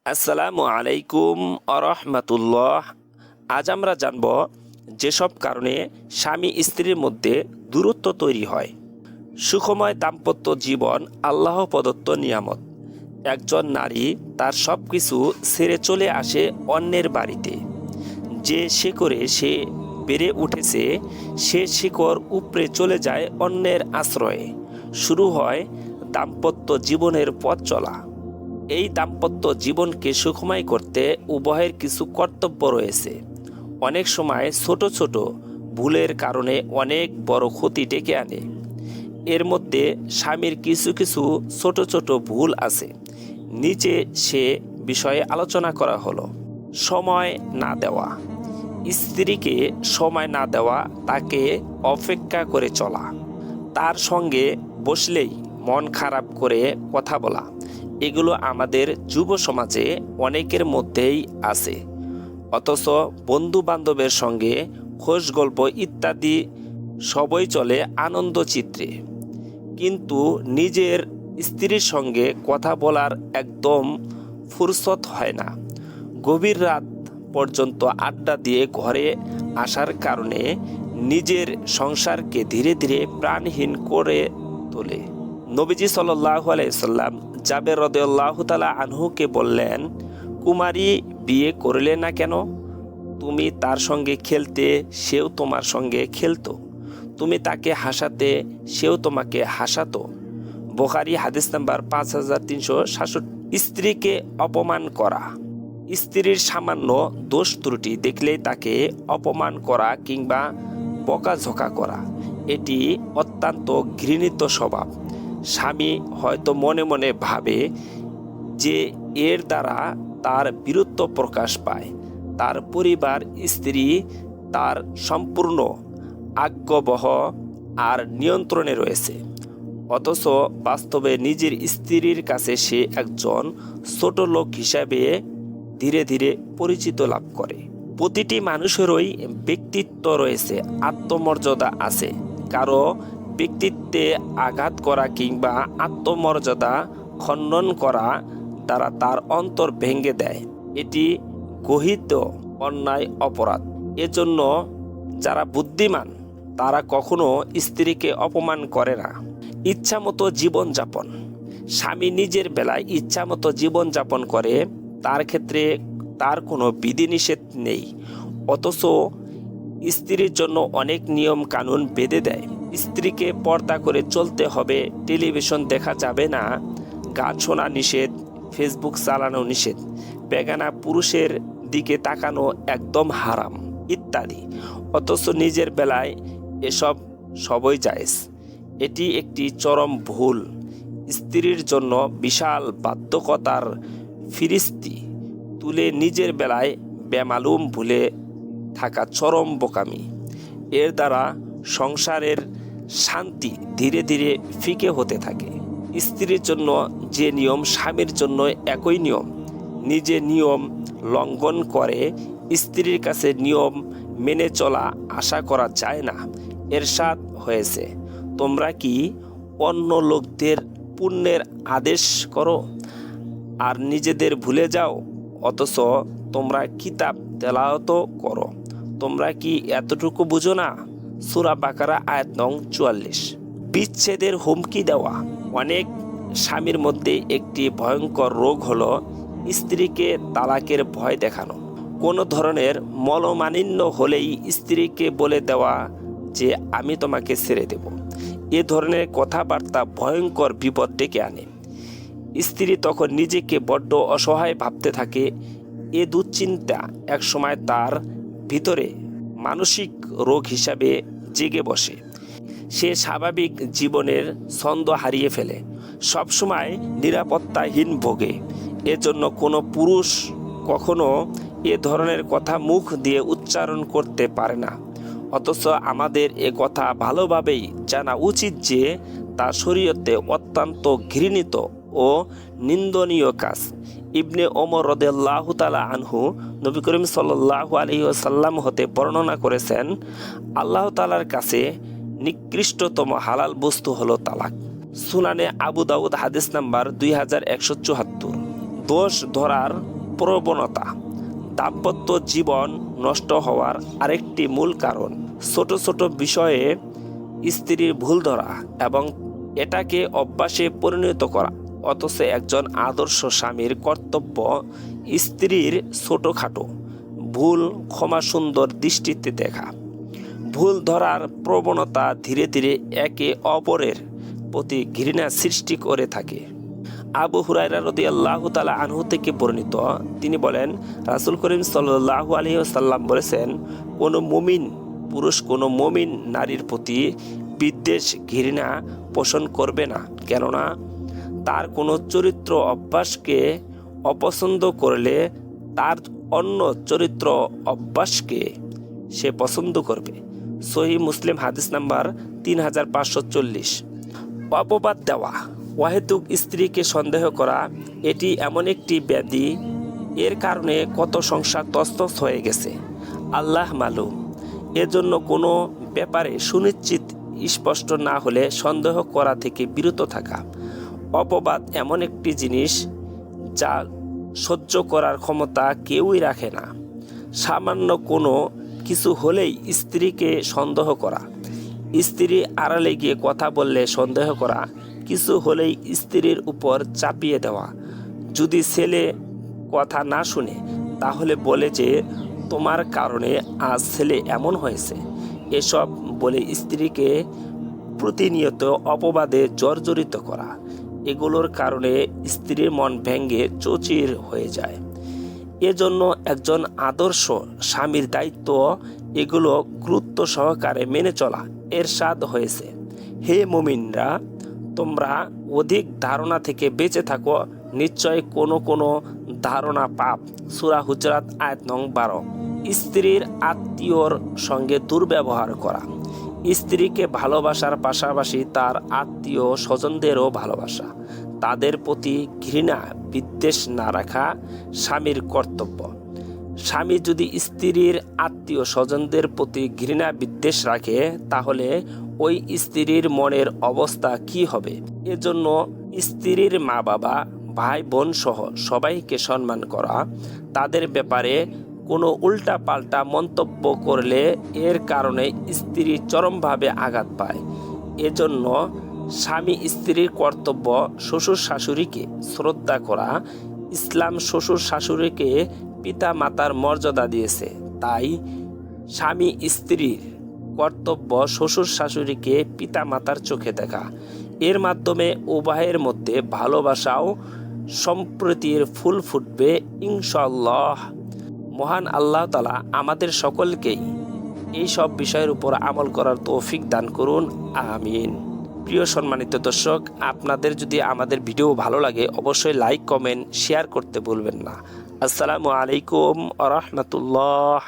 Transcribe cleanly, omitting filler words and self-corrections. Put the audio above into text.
আসসালামু আলাইকুম আরহামাতুল্লাহ। আজ আমরা জানব যেসব কারণে স্বামী স্ত্রীর মধ্যে দূরত্ব তৈরি হয়। সুখময় দাম্পত্য জীবন আল্লাহ প্রদত্ত নিয়ামত। একজন নারী তার সব কিছু ছেড়ে চলে আসে অন্যের বাড়িতে। যে শিকড়ে সে বেড়ে উঠেছে সে শিকড় উপড়ে চলে যায় অন্যের আশ্রয়ে। শুরু হয় দাম্পত্য জীবনের পথ চলা। এই দাম্পত্য জীবনকে সুখময় করতে উভয়ের কিছু কর্তব্য রয়েছে। অনেক সময় ছোট ছোট ভুলের কারণে অনেক বড় ক্ষতি ডেকে আনে। এর মধ্যে স্বামীর কিছু কিছু ছোট ছোট ভুল আছে। নিচে সে বিষয়ে আলোচনা করা হলো। সময় না দেওয়া। স্ত্রীকে সময় না দেওয়া, তাকে অপেক্ষা করে চলা, তার সঙ্গে বসলেই মন খারাপ করে কথা বলা, এগুলো আমাদের যুব সমাজে অনেকের মধ্যেই আছে। অথচ বন্ধু বান্ধবের সঙ্গে খোশ গল্প ইত্যাদি সবই চলে আনন্দ চিত্রে, কিন্তু নিজের স্ত্রীর সঙ্গে কথা বলার একদম ফুরসত হয় না। গভীর রাত পর্যন্ত আড্ডা দিয়ে ঘরে আসার কারণে নিজের সংসারকে ধীরে ধীরে প্রাণহীন করে তোলে। নবীজি সাল্লাল্লাহু আলাইহি সাল্লাম জাবের রাদিয়াল্লাহু তাআলা আনহুকে বললেন, কুমারী বিয়ে করলে না কেন? তুমি তার সঙ্গে খেলতে, সেও তোমার সঙ্গে খেলতো। তুমি তাকে হাসাতে, সেও তোমাকে হাসাতো। বুখারী হাদিস নাম্বার 5367। স্ত্রীকে অপমান করা। স্ত্রীর সামান্য দোষ ত্রুটি দেখলেই তাকে অপমান করা কিংবা বকাঝকা করা, এটি অত্যন্ত ঘৃণিত স্বভাব। স্বামী হয়তো মনে মনে ভাবে যে এর দ্বারা তার বীরত্ব প্রকাশ পায়, তার পরিবার স্ত্রী তার সম্পূর্ণ আজ্ঞাবহ আর নিয়ন্ত্রণে রয়েছে। অথচ বাস্তবে নিজের স্ত্রীর কাছে সে একজন ছোট লোক হিসাবে ধীরে ধীরে পরিচিত লাভ করে। প্রতিটি মানুষেরই ব্যক্তিত্ব রয়েছে, আত্মমর্যাদা আছে। কারো ব্যক্তিত্বে আঘাত করা কিংবা আত্মমর্যাদা খণ্ডন করা দ্বারা তার অন্তর ভেঙে দেয়, এটি গহিত অন্যায়, অপরাধ। এজন্য যারা বুদ্ধিমান তারা কখনো স্ত্রীকে অপমান করে না। ইচ্ছামতো জীবনযাপন। স্বামী নিজের বেলায় ইচ্ছামতো জীবনযাপন করে, তার ক্ষেত্রে তার কোনো বিধিনিষেধ নেই। অথচ স্ত্রীর জন্য অনেক নিয়ম কানুন বেঁধে দেয়। স্ত্রীকে পর্দা করে চলতে হবে, টেলিভিশন দেখা যাবে না, গান শোনা নিষেধ, ফেসবুক চালানো নিষেধ, বেগানা পুরুষের দিকে তাকানো একদম হারাম ইত্যাদি। অথচ নিজের বেলায় এসব সবই জায়েজ। এটি একটি চরম ভুল। স্ত্রীর জন্য বিশাল বাধ্যকতার ফিরিস্তি তুলে নিজের বেলায় বেমালুম ভুলে থাকা চরম বোকামি। এর দ্বারা সংসারের শান্তি ধীরে ধীরে ফিকে হতে থাকে। স্ত্রীর জন্য যে নিয়ম স্বামীর জন্য একই নিয়ম। নিজে নিয়ম লঙ্ঘন করে স্ত্রীর কাছে নিয়ম মেনে চলা আশা করা যায় না। এরশাদ হয়েছে, তোমরা কি অন্য লোকদের পুণ্যের আদেশ করো আর নিজেদের ভুলে যাও? অথচ তোমরা কিতাব তেলাওয়াত করো। তোমরা কি এতটুকু বুঝো না? সূরা বাকারা আয়াত নং 44। বিচ্ছেদের হুমকি দেওয়া। অনেক স্বামীর মধ্যে একটি ভয়ঙ্কর রোগ হলো স্ত্রীকে তালাকের ভয় দেখানো। কোনো ধরনের মনোমালিন্য হলেই স্ত্রীকে বলে দেওয়া যে আমি তোমাকে ছেড়ে দেব। এ ধরনের কথাবার্তা ভয়ঙ্কর বিপদ ডেকে আনে। স্ত্রী তখন নিজেকে বড্ড অসহায় ভাবতে থাকে। এ দুশ্চিন্তা একসময় তার ভিতরে মানসিক রোগ হিসাবে জেগে বসে। সে স্বাভাবিক জীবনের ছন্দ হারিয়ে ফেলে, সবসময় নিরাপত্তাহীন ভোগে। এজন্য কোনো পুরুষ কখনো এ ধরনের কথা মুখ দিয়ে উচ্চারণ করতে পারে না। অথচ আমাদের এ কথা ভালোভাবেই জানা উচিত যে তা শরীয়তে অত্যন্ত ঘৃণিত ও নিন্দনীয় কাজ। ইবনে ওমর রাদিয়াল্লাহু তাআলা আনহু নবী করিম সাল্লাল্লাহু আলাইহি ওয়াসাল্লাম হতে বর্ণনা করেছেন, আল্লাহ তাআলার কাছে নিকৃষ্টতম হালাল বস্তু হলো তালাক। সুনানে আবু দাউদ হাদিস নাম্বার 2174। দোষ ধরার প্রবণতা। দাম্পত্য জীবন নষ্ট হওয়ার আরেকটি মূল কারণ ছোট ছোট বিষয়ে স্ত্রীর ভুল ধরা এবং এটাকে অভ্যাসে পরিণত করা। অথচ একজন আদর্শ স্বামীর কর্তব্য স্ত্রীর ছোটখাটো ভুল ক্ষমা সুন্দর দৃষ্টিতে দেখা। ভুল ধরার প্রবণতা ধীরে ধীরে একে অপরের প্রতি ঘৃণা সৃষ্টি করে থাকে। আবু হুরায়রা রাদিয়াল্লাহু তাআলা আনহু থেকে বর্ণিত, তিনি বলেন, রাসূল করিম সাল্লাল্লাহু আলাইহি ওয়াসাল্লাম বলেছেন, কোনো মুমিন পুরুষ কোনো মুমিন নারীর প্রতি বিদ্বেষ ঘৃণা পোষণ করবে না, কেননা তার কোনো চরিত্র অভ্যাসকে অপছন্দ করলে তার অন্য চরিত্র অভ্যাসকে সে পছন্দ করবে। সহিহ মুসলিম হাদিস নাম্বার 3540। অপবাদ দেওয়া, অহেতুক স্ত্রীকে সন্দেহ করা, এটি এমন একটি ব্যাধি, এর কারণে কত সংসার তছনছ হয়ে গেছে আল্লাহ মালুম। এজন্য কোনো ব্যাপারে সুনিশ্চিত স্পষ্ট না হলে সন্দেহ করা থেকে বিরত থাকা। অপবাদ এমন একটি জিনিস যা সহ্য করার ক্ষমতা কেউই রাখে না। সামান্য কোনো কিছু হলেই স্ত্রীকে সন্দেহ করা, স্ত্রী আড়ালে গিয়ে কথা বললে সন্দেহ করা, কিছু হলেই স্ত্রীর উপর চাপিয়ে দেওয়া। যদি ছেলে কথা না শুনে তাহলে বলে যে তোমার কারণে আজ ছেলে এমন হয়েছে, এসব বলে স্ত্রীকে প্রতিনিয়ত অপবাদে জর্জরিত করা। এগুলোর কারণে স্ত্রীর মন ভেঙে চৌচির হয়ে যায়। এজন্য একজন আদর্শ স্বামীর দায়িত্ব এগুলো গুরুত্ব সহকারে মেনে চলা। এরশাদ হয়েছে, হে মুমিনরা, তোমরা অধিক ধারণা থেকে বেঁচে থাকো, নিশ্চয় কোনো কোনো ধারণা পাপ। সূরা হুজরাত আয়াত নং 12। স্ত্রীর আত্মীয়র সঙ্গে দুর্ব্যবহার করা, স্ত্রীকে ভালোবাসার পাশাপাশি তার আত্মীয় স্বজনদেরও ভালোবাসা, তাদের প্রতি ঘৃণা বিদ্বেষ না রাখা স্বামীর কর্তব্য। স্বামী যদি স্ত্রীর আত্মীয় স্বজনদের প্রতি ঘৃণা বিদ্বেষ রাখে তাহলে ওই স্ত্রীর মনের অবস্থা কি হবে? এজন্য স্ত্রীর মা বাবা ভাই বোন সহ সবাইকে সম্মান করা, তাদের ব্যাপারে কোনো উল্টা পাল্টা মন্তব্য করলে এর কারণে স্ত্রী চরমভাবে আঘাত পায়। এজন্য স্বামী স্ত্রীর কর্তব্য শ্বশুর শাশুড়িকে শ্রদ্ধা করা। ইসলাম শ্বশুর শাশুড়িকে পিতা মাতার মর্যাদা দিয়েছে, তাই স্বামী স্ত্রীর কর্তব্য শ্বশুর শাশুড়িকে পিতা মাতার চোখে দেখা। এর মাধ্যমে উভয়ের মধ্যে ভালোবাসা ও সম্প্রীতির ফুল ফুটবে ইনশাআল্লাহ। মহান আল্লাহ তাআলা আমাদের সকলকেই এই সব বিষয়ের উপর আমল করার তৌফিক দান করুন, আমিন। প্রিয় সম্মানিত দর্শক, আপনাদের যদি আমাদের ভিডিও ভালো লাগে অবশ্যই লাইক কমেন্ট শেয়ার করতে ভুলবেন না। আসসালামু আলাইকুম ওয়া রাহমাতুল্লাহ।